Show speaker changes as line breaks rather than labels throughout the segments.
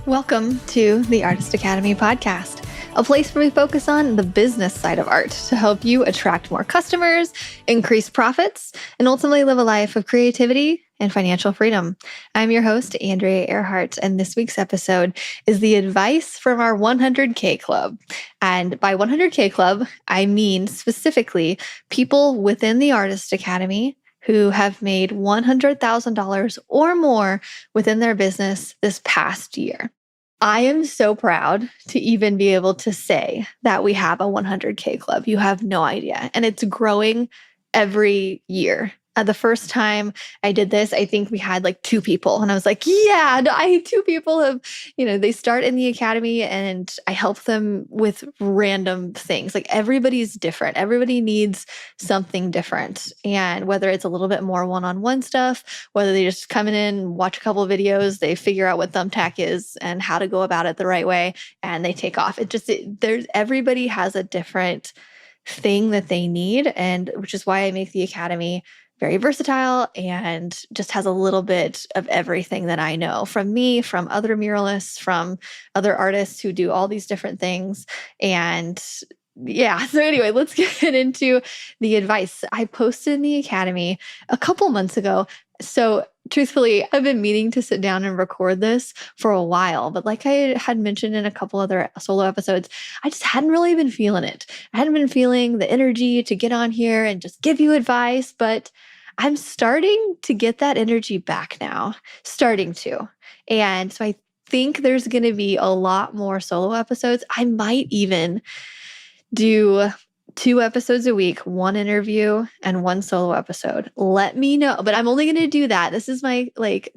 Welcome to the Artist Academy podcast, a place where we focus on the business side of art to help you attract more customers, increase profits, and ultimately live a life of creativity and financial freedom. I'm your host, Andrea Earhart, and this week's episode is the advice from our 100K Club. And by 100K Club, I mean specifically people within the Artist Academy who have made $100,000 or more within their business this past year. I am so proud to even be able to say that we have a 100K club. You have no idea. And it's growing every year. The first time I did this, I think we had like 2 people. And I was like, yeah, 2 people have, they start in the academy and I help them with random things. Like everybody's different. Everybody needs something different. And whether it's a little bit more one-on-one stuff, whether they just come in, watch a couple of videos, they figure out what Thumbtack is and how to go about it the right way, and they take off. Everybody has a different thing that they need. And which is why I make the academy very versatile and just has a little bit of everything that I know from me, from other muralists, from other artists who do all these different things. And yeah, so anyway, let's get into the advice. I posted in the academy a couple months ago. So truthfully, I've been meaning to sit down and record this for a while, but like I had mentioned in a couple other solo episodes, I just hadn't really been feeling it. I hadn't been feeling the energy to get on here and just give you advice, but I'm starting to get that energy back now, starting to. And so I think there's going to be a lot more solo episodes. I might even do 2 episodes a week, 1 interview and 1 solo episode. Let me know, but I'm only going to do that. This is my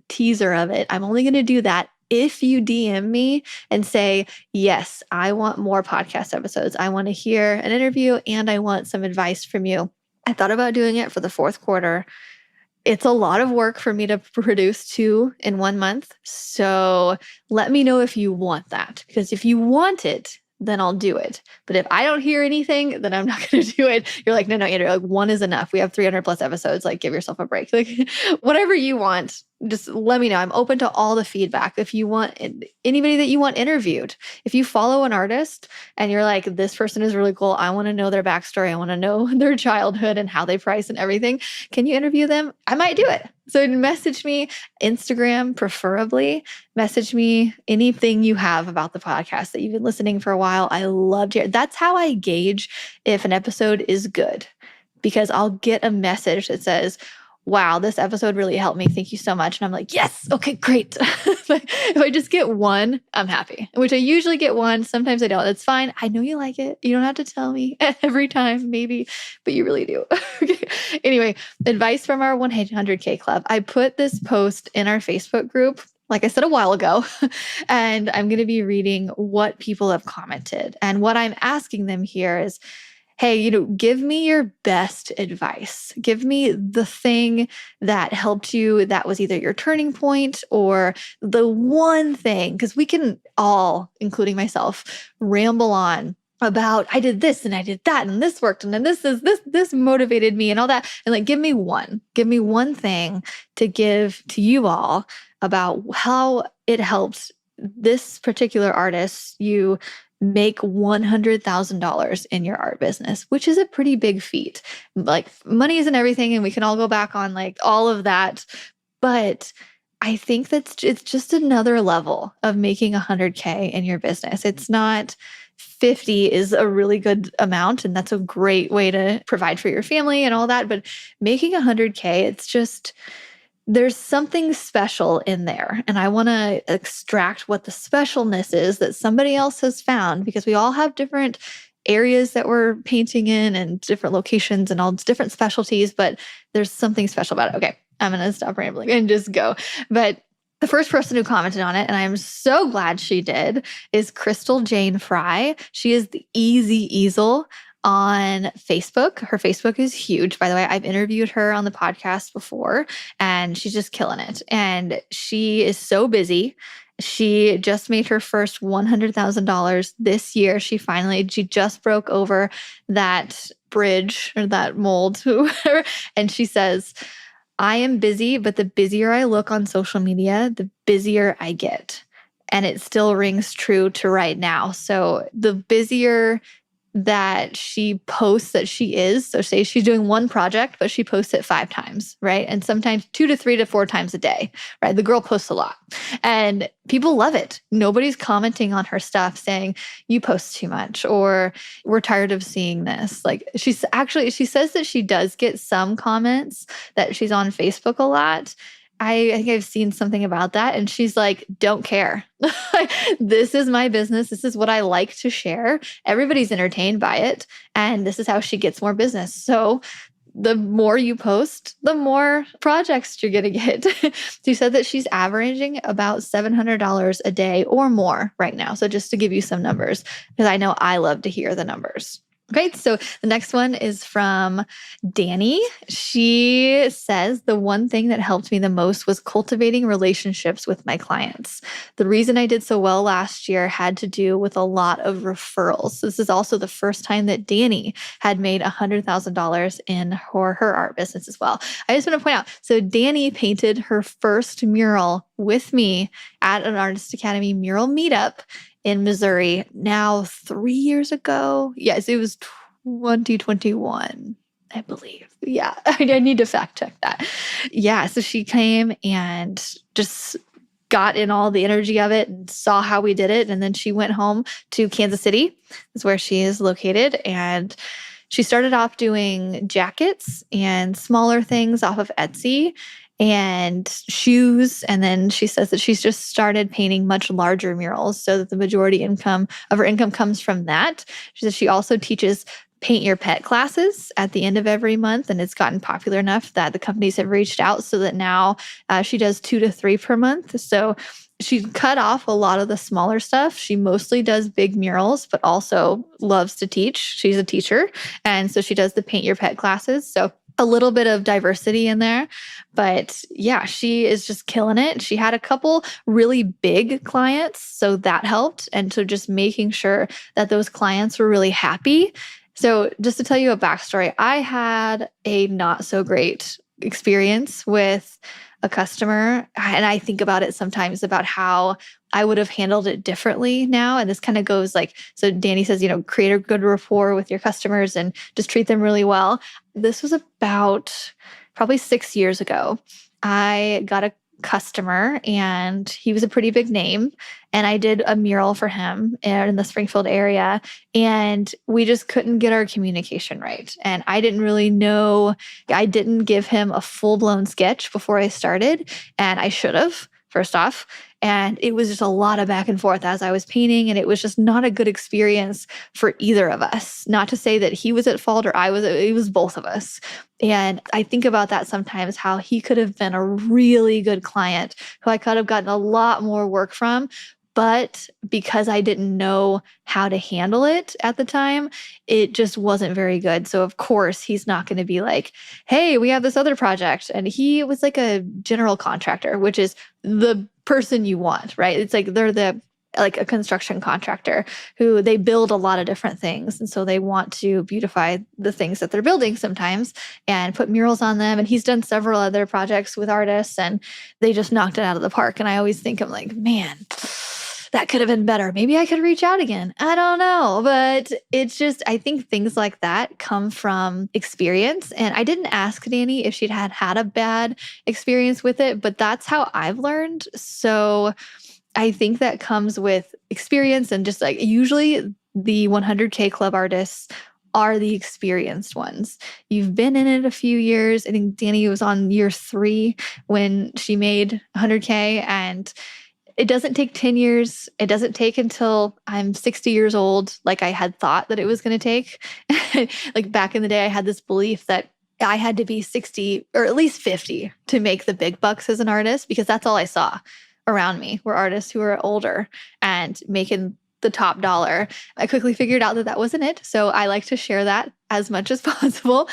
teaser of it. I'm only going to do that if you DM me and say, yes, I want more podcast episodes. I want to hear an interview and I want some advice from you. I thought about doing it for the 4th quarter. It's a lot of work for me to produce 2 in 1 month. So let me know if you want that, because if you want it, then I'll do it. But if I don't hear anything, then I'm not going to do it. You're like, no, Andrew, 1 is enough. We have 300 plus episodes. Give yourself a break. Whatever you want, just let me know. I'm open to all the feedback. If you want anybody that you want interviewed, if you follow an artist and you're like, this person is really cool, I want to know their backstory, I want to know their childhood and how they price and everything, can you interview them? I might do it. So message me, Instagram preferably. Message me anything you have about the podcast that you've been listening for a while. I love to hear. That's how I gauge if an episode is good, because I'll get a message that says, wow, this episode really helped me. Thank you so much. And I'm like, yes, okay, great. If I just get 1, I'm happy, which I usually get 1. Sometimes I don't. It's fine. I know you like it. You don't have to tell me every time, maybe, but you really do. Okay. Anyway, advice from our 100K Club. I put this post in our Facebook group, like I said a while ago, and I'm going to be reading what people have commented. And what I'm asking them here is, hey, give me your best advice. Give me the thing that helped you, that was either your turning point or the one thing, because we can all, including myself, ramble on about I did this and I did that and this worked and then this motivated me and all that. And give me one thing to give to you all about how it helped this particular artist you make $100,000 in your art business, which is a pretty big feat. Money isn't everything, and we can all go back on all of that. But I think it's just another level of making 100K in your business. It's not 50 is a really good amount, and that's a great way to provide for your family and all that. But making 100K, it's just, there's something special in there. And I want to extract what the specialness is that somebody else has found, because we all have different areas that we're painting in and different locations and all different specialties, but there's something special about it. Okay, I'm going to stop rambling and just go. But the first person who commented on it, and I'm so glad she did, is Crystal Jane Frye. She is the Easy Easel on Facebook. Her Facebook is huge. By the way, I've interviewed her on the podcast before, and she's just killing it. And she is so busy. She just made her first $100,000 this year. She just broke over that bridge or that mold, whoever. And she says, I am busy, but the busier I look on social media, the busier I get. and it still rings true to right now. So the busier that she posts that she is, so say she's doing one project, but she posts it 5 times, right? And sometimes 2 to 3 to 4 times a day, right? The girl posts a lot and people love it. Nobody's commenting on her stuff saying, you post too much, or we're tired of seeing this. Like she says that she does get some comments that she's on Facebook a lot. I think I've seen something about that. And she's like, don't care. This is my business. This is what I like to share. Everybody's entertained by it. And this is how she gets more business. So the more you post, the more projects you're going to get. She said that she's averaging about $700 a day or more right now. So just to give you some numbers, because I know I love to hear the numbers. Okay, so the next one is from Dani. She says, the one thing that helped me the most was cultivating relationships with my clients. The reason I did so well last year had to do with a lot of referrals. This is also the first time that Dani had made $100,000 in her art business as well. I just want to point out, so Dani painted her first mural with me at an Artist Academy mural meetup in Missouri now 3 years ago. Yes, it was 2021, I believe. Yeah, I need to fact check that. Yeah, so she came and just got in all the energy of it and saw how we did it. And then she went home to Kansas City, is where she is located. And she started off doing jackets and smaller things off of Etsy and shoes. And then she says that she's just started painting much larger murals so that the majority of her income comes from that. She says she also teaches paint your pet classes at the end of every month. And it's gotten popular enough that the companies have reached out so that now she does 2 to 3 per month. So she cut off a lot of the smaller stuff. She mostly does big murals, but also loves to teach. She's a teacher. And so she does the paint your pet classes. So a little bit of diversity in there. But yeah, she is just killing it. She had a couple really big clients, so that helped. And so just making sure that those clients were really happy. So just to tell you a backstory, I had a not so great experience with a customer. And I think about it sometimes about how I would have handled it differently now. And this kind of goes like, so Dani says, create a good rapport with your customers and just treat them really well. This was about probably 6 years ago. I got a customer and he was a pretty big name. And I did a mural for him in the Springfield area. And we just couldn't get our communication right. And I didn't really know, I didn't give him a full-blown sketch before I started. And I should have, first off. And it was just a lot of back and forth as I was painting. And it was just not a good experience for either of us. Not to say that he was at fault or it was both of us. And I think about that sometimes, how he could have been a really good client who I could have gotten a lot more work from. But because I didn't know how to handle it at the time, it just wasn't very good. So of course, he's not going to be like, hey, we have this other project. And he was like a general contractor, which is the person you want, right? It's like they're like a construction contractor who they build a lot of different things. And so they want to beautify the things that they're building sometimes and put murals on them. And he's done several other projects with artists and they just knocked it out of the park. And I always think, I'm like, man, that could have been better. Maybe I could reach out again. I don't know. But it's just, I think things like that come from experience. And I didn't ask Dani if she'd had a bad experience with it, but that's how I've learned. So I think that comes with experience and just like usually the 100K club artists are the experienced ones. You've been in it a few years. I think Dani was on year 3 when she made 100K, and it doesn't take 10 years. It doesn't take until I'm 60 years old, like I had thought that it was going to take. Like back in the day, I had this belief that I had to be 60 or at least 50 to make the big bucks as an artist, because that's all I saw around me were artists who were older and making the top dollar. I quickly figured out that that wasn't it. So I like to share that as much as possible.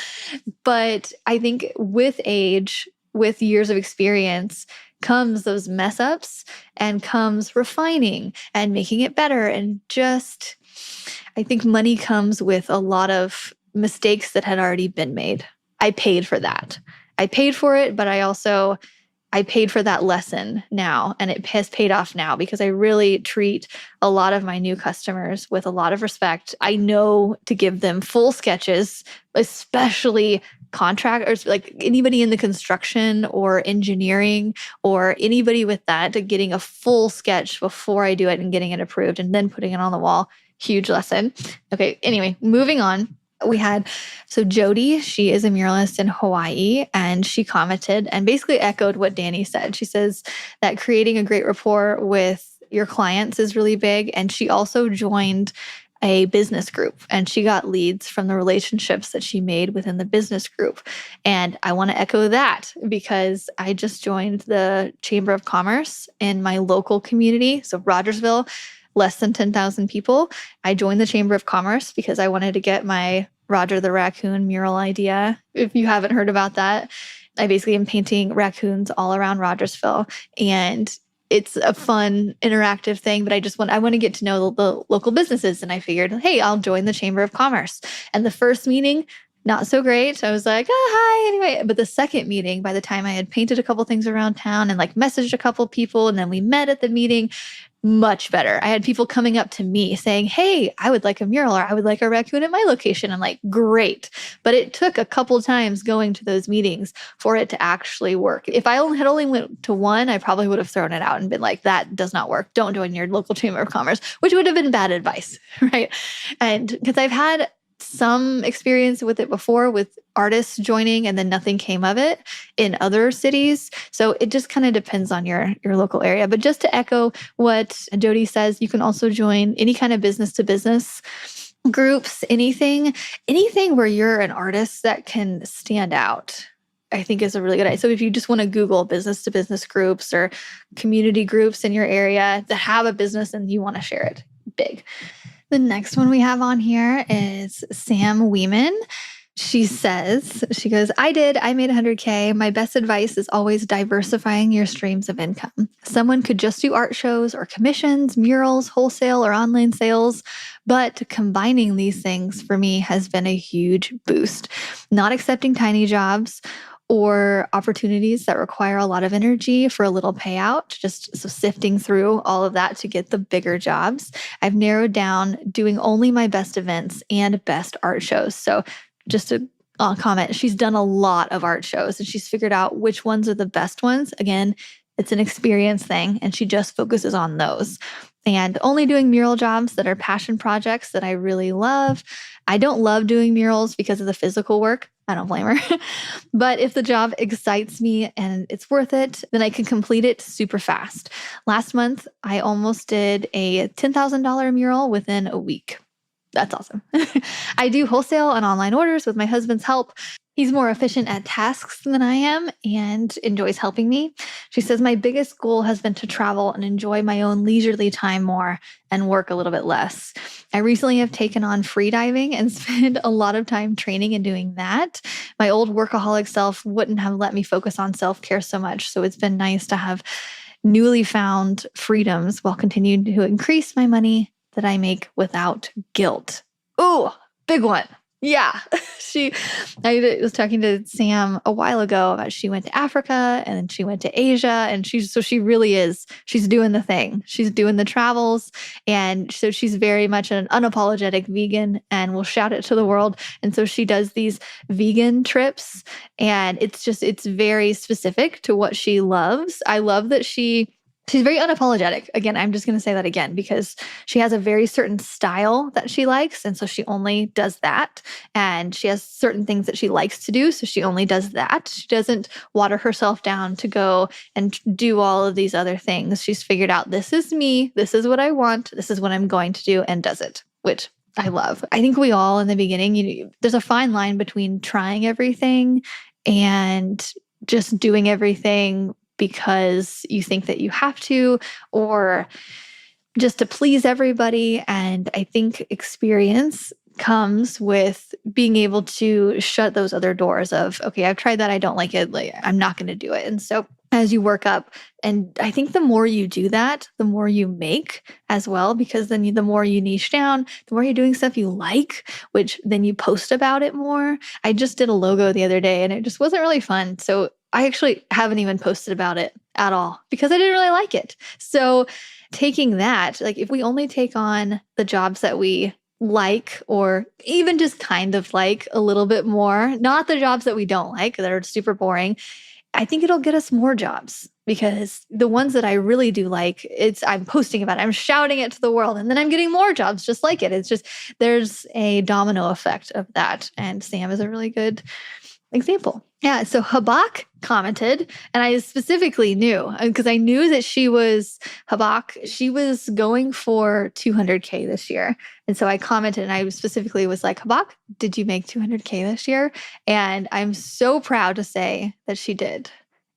But I think with age, with years of experience, comes those mess ups and comes refining and making it better. And just, I think money comes with a lot of mistakes that had already been made. I paid for that. I paid for it, but I also I paid for that lesson now, and it has paid off now because I really treat a lot of my new customers with a lot of respect. I know to give them full sketches, especially contractors, like anybody in the construction or engineering or anybody with that, to getting a full sketch before I do it and getting it approved and then putting it on the wall. Huge lesson. Okay, anyway, moving on. We had, so Jodi, she is a muralist in Hawaii, and she commented and basically echoed what Dani said. She says that creating a great rapport with your clients is really big. And she also joined a business group, and she got leads from the relationships that she made within the business group. And I want to echo that because I just joined the Chamber of Commerce in my local community. So Rogersville, less than 10,000 people. I joined the Chamber of Commerce because I wanted to get my Roger the Raccoon mural idea. If you haven't heard about that, I basically am painting raccoons all around Rogersville, and it's a fun, interactive thing, but I want to get to know the local businesses. And I figured, hey, I'll join the Chamber of Commerce. And the first meeting, not so great. I was like, oh, hi, anyway. But the second meeting, by the time I had painted a couple things around town and like messaged a couple people, and then we met at the meeting, much better. I had people coming up to me saying, hey, I would like a mural, or I would like a raccoon at my location. I'm like, great. But it took a couple times going to those meetings for it to actually work. If I had only went to one, I probably would have thrown it out and been like, that does not work. Don't join your local Chamber of Commerce, which would have been bad advice, right? And because I've had some experience with it before, with artists joining and then nothing came of it in other cities. So it just kind of depends on your local area. But just to echo what Jodi says, you can also join any kind of business to business groups, anything where you're an artist that can stand out, I think is a really good idea. So if you just want to Google business to business groups or community groups in your area that have a business and you want to share it, big. The next one we have on here is Samm Wehman. She goes, I made 100K. My best advice is always diversifying your streams of income. Someone could just do art shows or commissions, murals, wholesale or online sales, but combining these things for me has been a huge boost. Not accepting tiny jobs or opportunities that require a lot of energy for a little payout, just so sifting through all of that to get the bigger jobs. I've narrowed down doing only my best events and best art shows. So just to comment, she's done a lot of art shows and she's figured out which ones are the best ones. Again, it's an experience thing, and she just focuses on those. And only doing mural jobs that are passion projects that I really love. I don't love doing murals because of the physical work. I don't blame her. But if the job excites me and it's worth it, then I can complete it super fast. Last month, I almost did a $10,000 mural within a week. That's awesome. I do wholesale and online orders with my husband's help. He's more efficient at tasks than I am and enjoys helping me. She says, my biggest goal has been to travel and enjoy my own leisurely time more and work a little bit less. I recently have taken on free diving and spent a lot of time training and doing that. My old workaholic self wouldn't have let me focus on self-care so much. So it's been nice to have newly found freedoms while continuing to increase my money that I make without guilt. Ooh, big one. Yeah. I was talking to Samm a while ago about she went to Africa and then she went to Asia, and she's doing the thing. She's doing the travels. And so she's very much an unapologetic vegan and will shout it to the world. And so she does these vegan trips, and it's very specific to what she loves. I love that she's very unapologetic. Again, I'm just going to say that again because she has a very certain style that she likes. And so she only does that. And she has certain things that she likes to do. So she only does that. She doesn't water herself down to go and do all of these other things. She's figured out, this is me. This is what I want. This is what I'm going to do, and does it, which I love. I think we all in the beginning, there's a fine line between trying everything and just doing everything because you think that you have to, or just to please everybody. And I think experience comes with being able to shut those other doors of, okay, I've tried that, I don't like it, like, I'm not going to do it. And so as you work up, and I think the more you do that, the more you make as well, because then the more you niche down, the more you're doing stuff you like, which then you post about it more. I just did a logo the other day and it just wasn't really fun. So I actually haven't even posted about it at all because I didn't really like it. So taking that, like if we only take on the jobs that we like or even just kind of like a little bit more, not the jobs that we don't like that are super boring, I think it'll get us more jobs because the ones that I really do like, I'm posting about it, I'm shouting it to the world, and then I'm getting more jobs just like it. It's just there's a domino effect of that. And Samm is a really good example. Yeah. So Hibaaq commented, and I specifically knew because I knew that Hibaaq, she was going for 200K this year. And so I commented and I specifically was like, Hibaaq, did you make 200K this year? And I'm so proud to say that she did.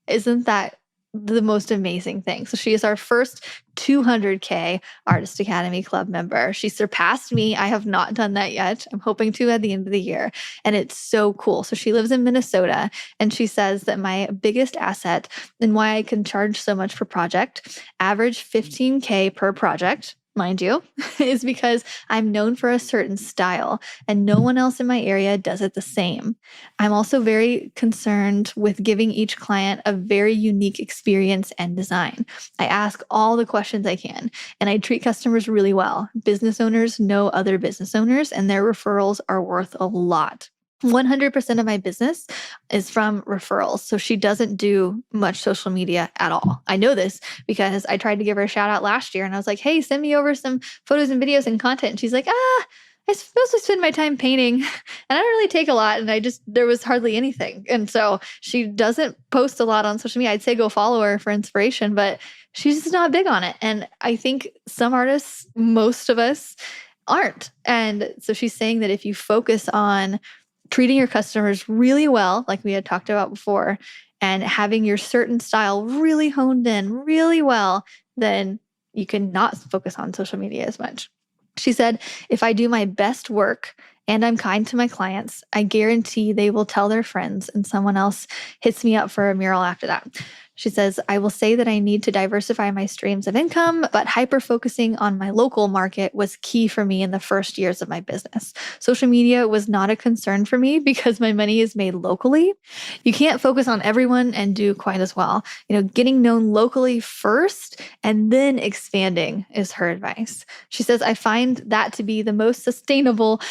Isn't that the most amazing thing? So she is our first 200K Artist Academy Club member. She surpassed me. I have not done that yet. I'm hoping to at the end of the year. And it's so cool. So she lives in Minnesota, and she says that my biggest asset and why I can charge so much per project, average 15K per project, mind you, is because I'm known for a certain style and no one else in my area does it the same. I'm also very concerned with giving each client a very unique experience and design. I ask all the questions I can and I treat customers really well. Business owners know other business owners and their referrals are worth a lot. 100% of my business is from referrals. So she doesn't do much social media at all. I know this because I tried to give her a shout out last year and I was like, hey, send me over some photos and videos and content. And she's like, I mostly spend my time painting and I don't really take a lot. And there was hardly anything. And so she doesn't post a lot on social media. I'd say go follow her for inspiration, but she's just not big on it. And I think some artists, most of us aren't. And so she's saying that if you focus on treating your customers really well, like we had talked about before, and having your certain style really honed in really well, then you can not focus on social media as much. She said, if I do my best work and I'm kind to my clients, I guarantee they will tell their friends and someone else hits me up for a mural after that. She says, I will say that I need to diversify my streams of income, but hyper-focusing on my local market was key for me in the first years of my business. Social media was not a concern for me because my money is made locally. You can't focus on everyone and do quite as well. Getting known locally first and then expanding is her advice. She says, I find that to be the most sustainable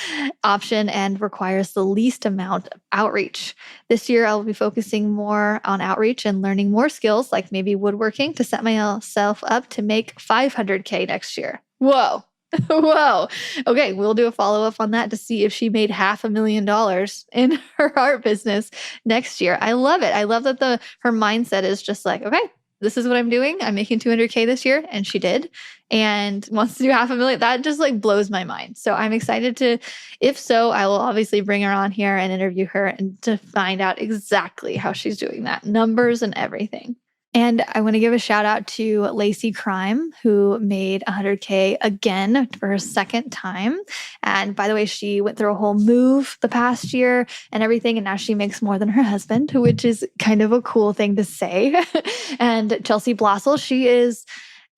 option and requires the least amount of outreach. This year, I'll be focusing more on outreach and learning more skills like maybe woodworking to set myself up to make 500K next year. Whoa. Whoa. Okay, we'll do a follow-up on that to see if she made $500,000 in her art business next year. I love it. I love that her mindset is just like, okay, this is what I'm doing. I'm making 200K this year, and she did, and wants to do $500,000. That just like blows my mind. So I'm excited to, if so, I will obviously bring her on here and interview her and to find out exactly how she's doing that, numbers and everything. And I want to give a shout out to Lacey Crime, who made 100K again for her second time. And by the way, she went through a whole move the past year and everything. And now she makes more than her husband, which is kind of a cool thing to say. And Chelsea Blosil, she is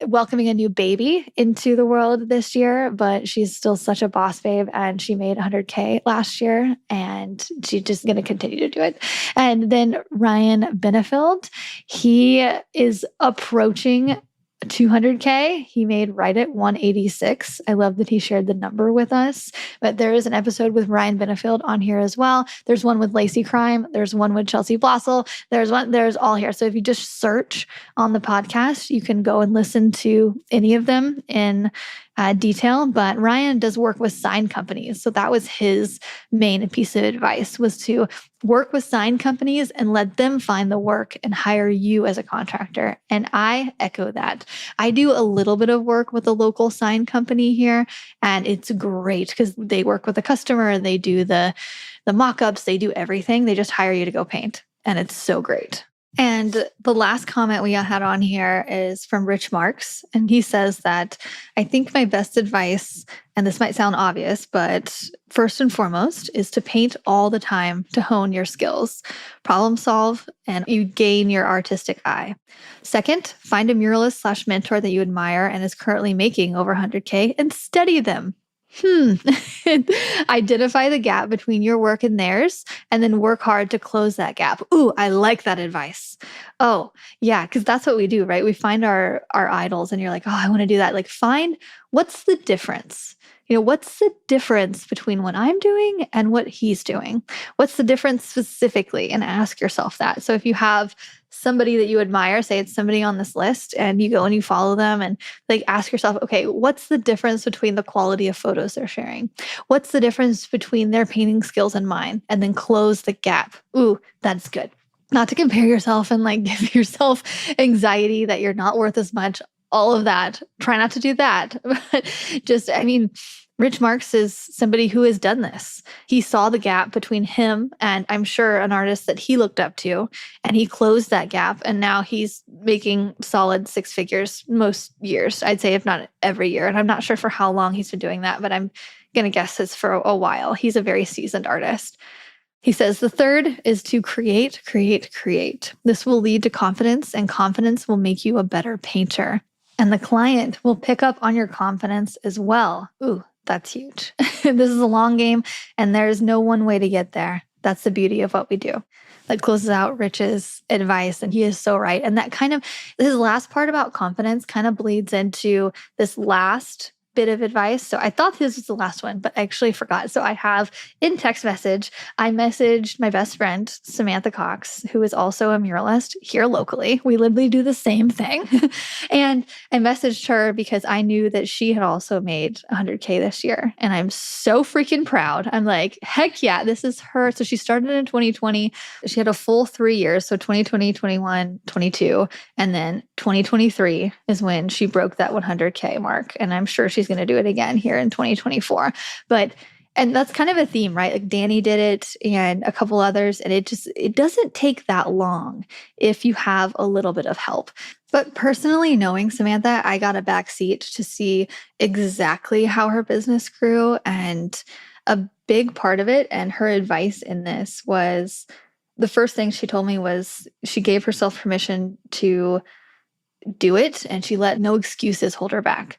welcoming a new baby into the world this year, but she's still such a boss babe and she made 100K last year and she's just going to continue to do it. And then Ryan Benefield, he is approaching 200K. He made right at 186. I love that he shared the number with us. But there is an episode with Ryan Benefield on here as well. There's one with Lacey Crime. There's one with Chelsea Blosil. There's all here. So if you just search on the podcast, you can go and listen to any of them in detail. But Ryan does work with sign companies. So that was his main piece of advice, was to work with sign companies and let them find the work and hire you as a contractor. And I echo that. I do a little bit of work with a local sign company here, and it's great because they work with the customer. They do the mock-ups. They do everything. They just hire you to go paint. And it's so great. And the last comment we had on here is from Rich Marks. And he says that I think my best advice, and this might sound obvious, but first and foremost is to paint all the time to hone your skills, problem solve, and you gain your artistic eye. Second, find a muralist/mentor that you admire and is currently making over 100K and study them. Identify the gap between your work and theirs, and then work hard to close that gap. Ooh, I like that advice. Oh, yeah, because that's what we do, right? We find our idols, and you're like, oh, I want to do that. Like, find what's the difference. What's the difference between what I'm doing and what he's doing? What's the difference specifically? And ask yourself that. So if you have somebody that you admire, say it's somebody on this list, and you go and you follow them and like ask yourself, okay, what's the difference between the quality of photos they're sharing? What's the difference between their painting skills and mine? And then close the gap. Ooh, that's good. Not to compare yourself and like give yourself anxiety that you're not worth as much, all of that. Try not to do that. But just, Rich Marks is somebody who has done this. He saw the gap between him and I'm sure an artist that he looked up to, and he closed that gap. And now he's making solid six figures most years, I'd say, if not every year. And I'm not sure for how long he's been doing that, but I'm going to guess it's for a while. He's a very seasoned artist. He says the third is to create, create, create. This will lead to confidence, and confidence will make you a better painter. And the client will pick up on your confidence as well. Ooh, that's huge. This is a long game, and there's no one way to get there. That's the beauty of what we do. That closes out Rich's advice, and he is so right. And that his last part about confidence kind of bleeds into this last bit of advice. So I thought this was the last one, but I actually forgot. So I have in text message, I messaged my best friend, Samantha Cox, who is also a muralist here locally. We literally do the same thing. And I messaged her because I knew that she had also made 100K this year. And I'm so freaking proud. I'm like, heck yeah, this is her. So she started in 2020. She had a full 3 years. So 2020, 21, 22. And then 2023 is when she broke that 100K mark. And I'm sure she's going to do it again here in 2024. And that's kind of a theme, right? Like Dani did it and a couple others. And it doesn't take that long if you have a little bit of help. But personally, knowing Samantha, I got a back seat to see exactly how her business grew. And a big part of it, and her advice in this was, the first thing she told me was she gave herself permission to do it, and she let no excuses hold her back.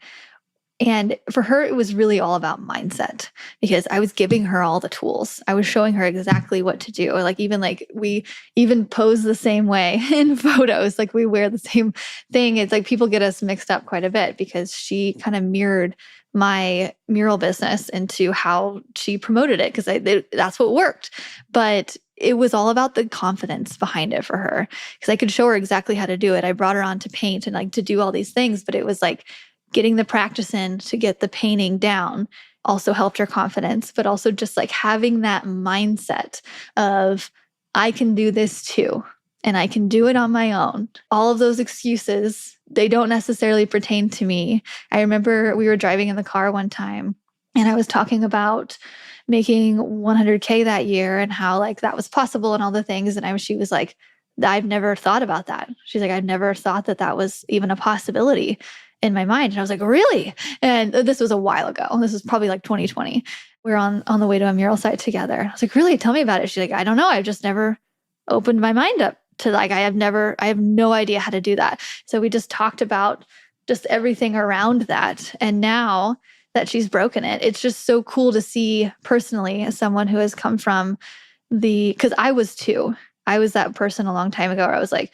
And for her, it was really all about mindset, because I was giving her all the tools. I was showing her exactly what to do. We even pose the same way in photos. Like we wear the same thing. It's like people get us mixed up quite a bit because she kind of mirrored my mural business into how she promoted it, because that's what worked. But it was all about the confidence behind it for her, because I could show her exactly how to do it. I brought her on to paint and like to do all these things, but it was like getting the practice in to get the painting down also helped her confidence, but also just like having that mindset of, I can do this too, and I can do it on my own. All of those excuses, they don't necessarily pertain to me. I remember we were driving in the car one time and I was talking about making 100K that year and how like that was possible and all the things. And she was like, I've never thought about that. She's like, I've never thought that that was even a possibility in my mind. And I was like, really? And this was a while ago. This was probably like 2020. We were on the way to a mural site together. I was like, really? Tell me about it. She's like, I don't know. I've just never opened my mind up to like, I have no idea how to do that. So we just talked about just everything around that. And now that she's broken it, it's just so cool to see personally as someone who has come from because I was too. I was that person a long time ago where I was like,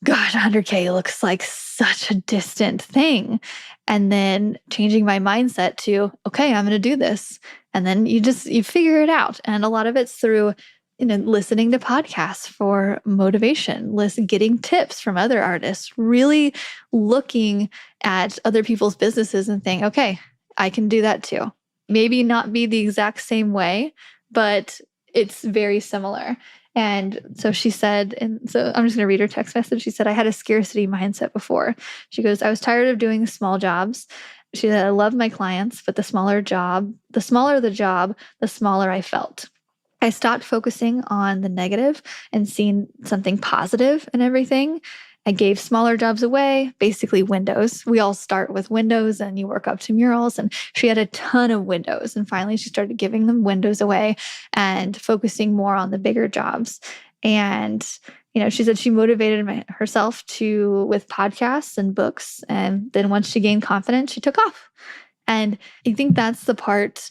gosh, 100K looks like such a distant thing. And then changing my mindset to, okay, I'm going to do this. And then you figure it out. And a lot of it's through, listening to podcasts for motivation, getting tips from other artists, really looking at other people's businesses and think, okay, I can do that too. Maybe not be the exact same way, but it's very similar. And so she said, and so I'm just going to read her text message. She said, I had a scarcity mindset before. She goes, I was tired of doing small jobs. She said, I love my clients, but the smaller the job, the smaller I felt. I stopped focusing on the negative and seeing something positive in everything. I gave smaller jobs away, basically windows. We all start with windows and you work up to murals. And she had a ton of windows. And finally, she started giving them windows away and focusing more on the bigger jobs. And, she said she motivated herself with podcasts and books. And then once she gained confidence, she took off. And I think that's the part.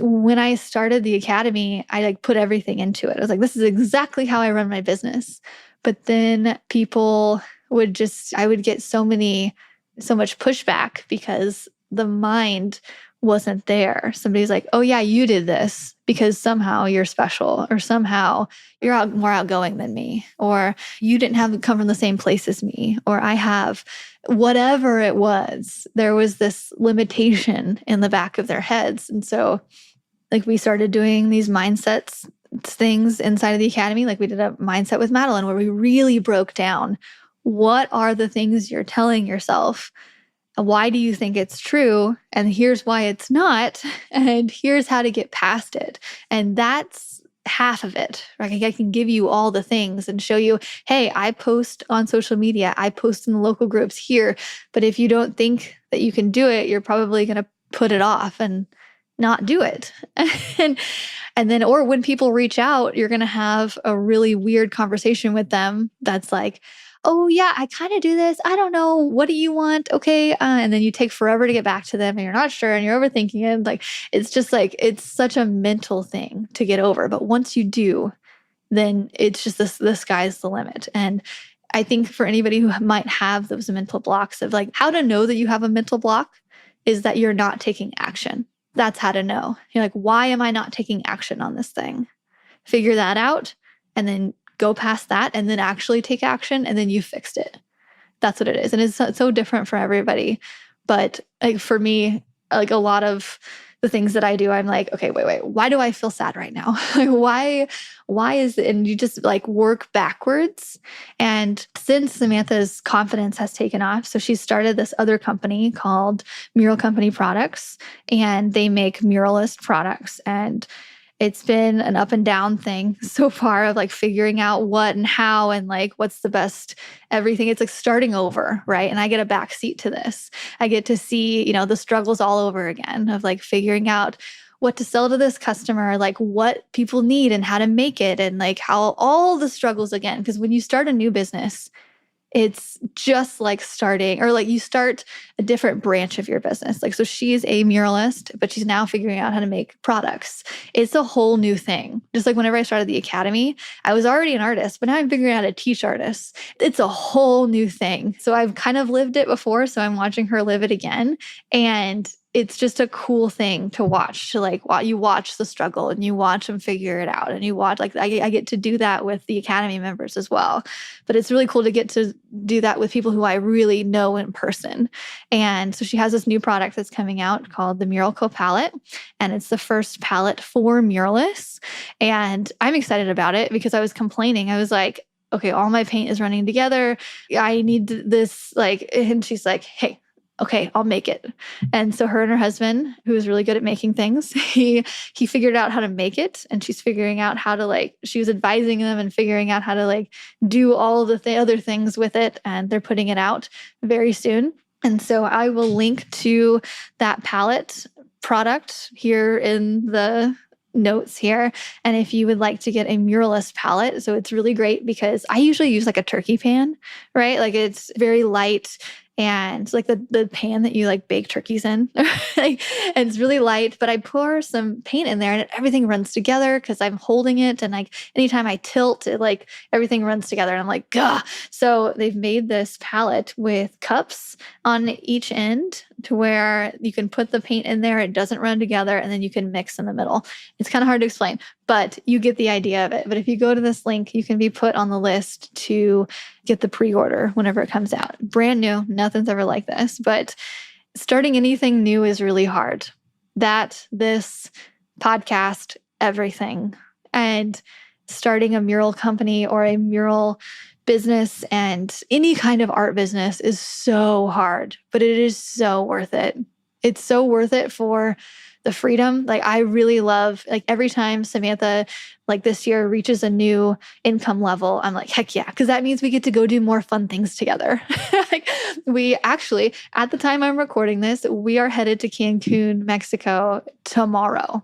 When I started the academy, I like put everything into it. I was like, this is exactly how I run my business. But then people I would get so much pushback because the mind wasn't there. Somebody's like, oh yeah, you did this because somehow you're special, or somehow you're more outgoing than me, or you didn't come from the same place as me, or I have. Whatever it was, there was this limitation in the back of their heads. And so like we started doing these mindsets things inside of the academy. Like we did a mindset with Madeline where we really broke down what are the things you're telling yourself. Why do you think it's true? And here's why it's not. And here's how to get past it. And that's half of it. Right? I can give you all the things and show you, hey, I post on social media, I post in the local groups here. But if you don't think that you can do it, you're probably going to put it off and not do it. and then, or when people reach out, you're going to have a really weird conversation with them that's like, oh yeah, I kind of do this. I don't know. What do you want? Okay. And then you take forever to get back to them and you're not sure and you're overthinking it. Like, it's just like, it's such a mental thing to get over. But once you do, then it's just the sky's the limit. And I think for anybody who might have those mental blocks of like how to know that you have a mental block is that you're not taking action. That's how to know. You're like, why am I not taking action on this thing? Figure that out and then go past that and then actually take action and then you fixed it. That's what it is. And it's so different for everybody. But like for me, like a lot of the things that I do, I'm like, okay, wait, why do I feel sad right now? Like, why is it? And you just like work backwards. And since Samantha's confidence has taken off, so she started this other company called Mural Company Products, and they make muralist products. And it's been an up and down thing so far of like figuring out what and how and like what's the best everything. It's like starting over, right? And I get a back seat to this. I get to see, the struggles all over again of like figuring out what to sell to this customer, like what people need and how to make it and like how all the struggles again. Because when you start a new business, it's just like starting or like you start a different branch of your business. Like, so she's a muralist, but she's now figuring out how to make products. It's a whole new thing. Just like whenever I started the academy, I was already an artist, but now I'm figuring out how to teach artists. It's a whole new thing. So I've kind of lived it before. So I'm watching her live it again. And it's just a cool thing to watch, to like, you watch the struggle and you watch them figure it out and you watch, like I get to do that with the academy members as well. But it's really cool to get to do that with people who I really know in person. And so she has this new product that's coming out called the Mural Co palette. And it's the first palette for muralists. And I'm excited about it because I was complaining. I was like, okay, all my paint is running together. I need this, like, and she's like, hey, okay, I'll make it. And so her and her husband, who is really good at making things, he figured out how to make it. And she's figuring out how to she was advising them and figuring out how to do all of the other things with it. And they're putting it out very soon. And so I will link to that palette product here in the notes here. And if you would like to get a muralist palette, so it's really great because I usually use like a turkey pan, right? Like it's very light. And like the pan that you like bake turkeys in, and it's really light, but I pour some paint in there and everything runs together because I'm holding it. And like anytime I tilt, it like everything runs together and I'm like, gah. So they've made this palette with cups on each end to where you can put the paint in there. It doesn't run together and then you can mix in the middle. It's kind of hard to explain, but you get the idea of it. But if you go to this link, you can be put on the list to get the pre-order whenever it comes out. Brand new, nothing's ever like this, but starting anything new is really hard. This podcast, everything. And starting a mural company or a mural business and any kind of art business is so hard, but it is so worth it. It's so worth it for the freedom. Like I really love, like every time Samantha, like this year reaches a new income level, I'm like, heck yeah. Cause that means we get to go do more fun things together. Like we actually, at the time I'm recording this, we are headed to Cancun, Mexico tomorrow.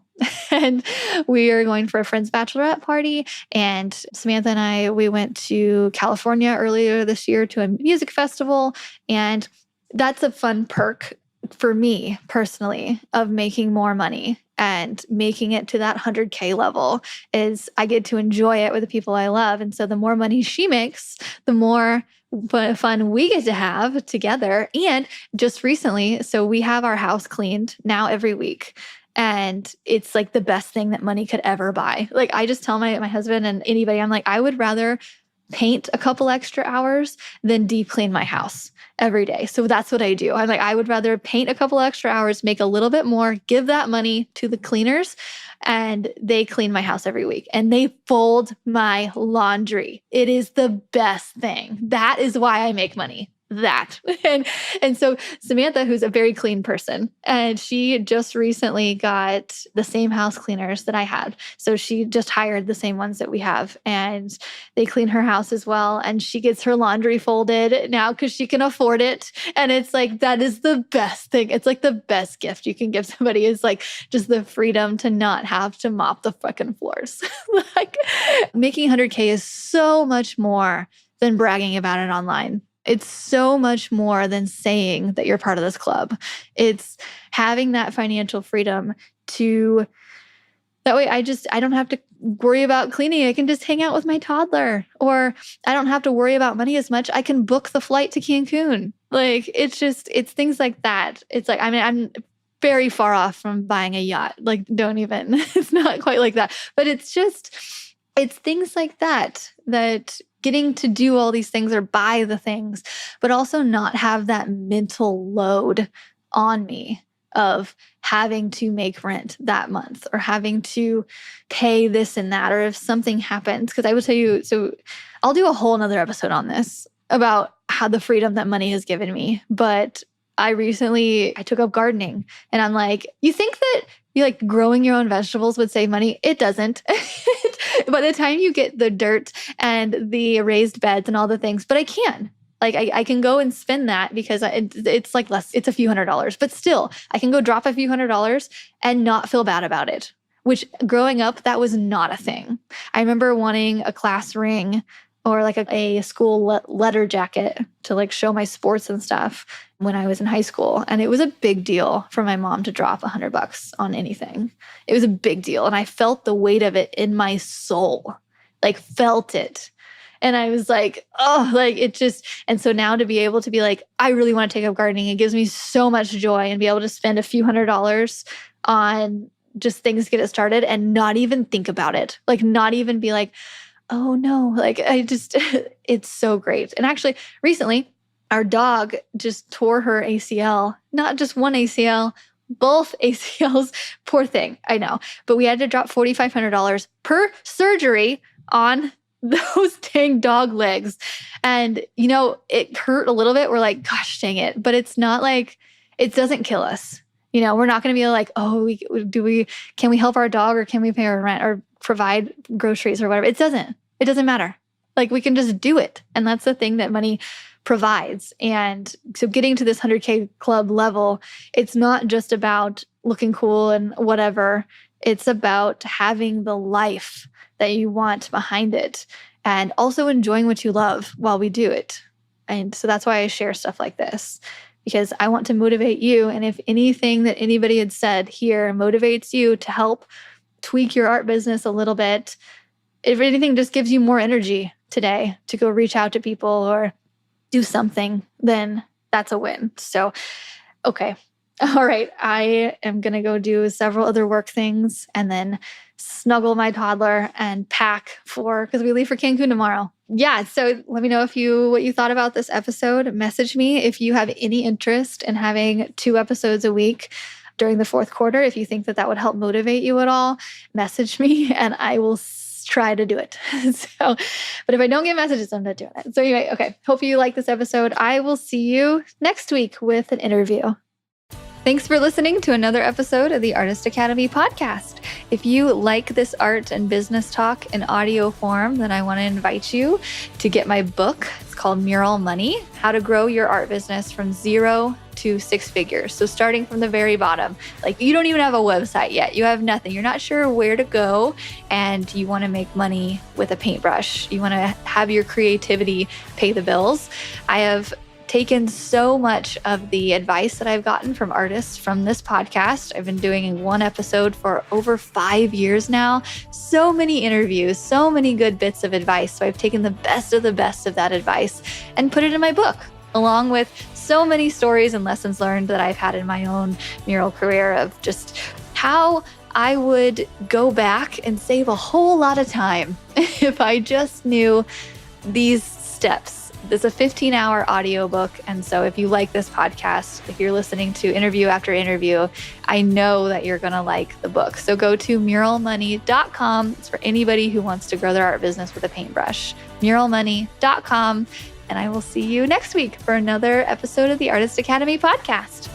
And we are going for a friend's bachelorette party. And Samantha and we went to California earlier this year to a music festival. And that's a fun perk for me personally, of making more money and making it to that 100K level is I get to enjoy it with the people I love. And so the more money she makes, the more fun we get to have together. And just recently, so we have our house cleaned now every week. And it's like the best thing that money could ever buy. Like I just tell my husband and anybody, I'm like, I would rather paint a couple extra hours than deep clean my house every day. So that's what I do. I'm like, I would rather paint a couple extra hours, make a little bit more, give that money to the cleaners, and they clean my house every week and they fold my laundry. It is the best thing. That is why I make money. That. And so Samantha, who's a very clean person, and she just recently got the same house cleaners that I had. So she just hired the same ones that we have, and they clean her house as well. And she gets her laundry folded now because she can afford it. And it's like, that is the best thing. It's like the best gift you can give somebody is like just the freedom to not have to mop the fucking floors. Like making 100K is so much more than bragging about it online. It's so much more than saying that you're part of this club. It's having that financial freedom to, that way I don't have to worry about cleaning. I can just hang out with my toddler, or I don't have to worry about money as much. I can book the flight to Cancun. Like it's things like that. It's like, I mean, I'm very far off from buying a yacht. Like don't even, it's not quite like that, but it's things like that getting to do all these things or buy the things, but also not have that mental load on me of having to make rent that month or having to pay this and that, or if something happens. Because I will tell you, so I'll do a whole nother episode on this about how the freedom that money has given me. But I took up gardening, and I'm like, you think that like growing your own vegetables would save money? It doesn't. By the time you get the dirt and the raised beds and all the things, but I can. Like I can go and spend that because it's like less, it's a few $100s, but still I can go drop a few $100s and not feel bad about it, which growing up, that was not a thing. I remember wanting a class ring or like a school letter jacket to like show my sports and stuff when I was in high school. And it was a big deal for my mom to drop $100 on anything. It was a big deal. And I felt the weight of it in my soul, like felt it. And I was like, oh, like it just, and so now to be able to be like, I really want to take up gardening. It gives me so much joy, and be able to spend a few $100s on just things to get it started and not even think about it. Like not even be like, oh no, like it's so great. And actually recently our dog just tore her ACL, not just one ACL, both ACLs. Poor thing, I know. But we had to drop $4,500 per surgery on those dang dog legs. And, it hurt a little bit. We're like, gosh, dang it. But it's not like, it doesn't kill us. We're not going to be like, oh, can we help our dog, or can we pay our rent or provide groceries or whatever? It doesn't matter. Like we can just do it. And that's the thing that money provides. And so getting to this 100K club level, it's not just about looking cool and whatever. It's about having the life that you want behind it, and also enjoying what you love while we do it. And so that's why I share stuff like this, because I want to motivate you. And if anything that anybody had said here motivates you to help tweak your art business a little bit, if anything just gives you more energy today to go reach out to people or do something, then that's a win. So, okay. All right. I am going to go do several other work things and then snuggle my toddler and pack because we leave for Cancun tomorrow. Yeah. So let me know what you thought about this episode. Message me if you have any interest in having 2 episodes a week during the 4th quarter. If you think that would help motivate you at all, message me and I will try to do it. But if I don't get messages, I'm not doing it. So anyway, okay. Hope you like this episode. I will see you next week with an interview. Thanks for listening to another episode of the Artist Academy podcast. If you like this art and business talk in audio form, then I want to invite you to get my book. It's called Mural Money: How to Grow Your Art Business from 0 to 6 figures. So starting from the very bottom, like you don't even have a website yet. You have nothing. You're not sure where to go, and you want to make money with a paintbrush. You want to have your creativity pay the bills. I have taken so much of the advice that I've gotten from artists from this podcast. I've been doing one episode for over 5 years now. So many interviews, so many good bits of advice. So I've taken the best of that advice and put it in my book, along with so many stories and lessons learned that I've had in my own mural career of just how I would go back and save a whole lot of time if I just knew these steps. It's a 15-hour audiobook. And so if you like this podcast, if you're listening to interview after interview, I know that you're going to like the book. So go to muralmoney.com. It's for anybody who wants to grow their art business with a paintbrush. Muralmoney.com. And I will see you next week for another episode of the Artist Academy podcast.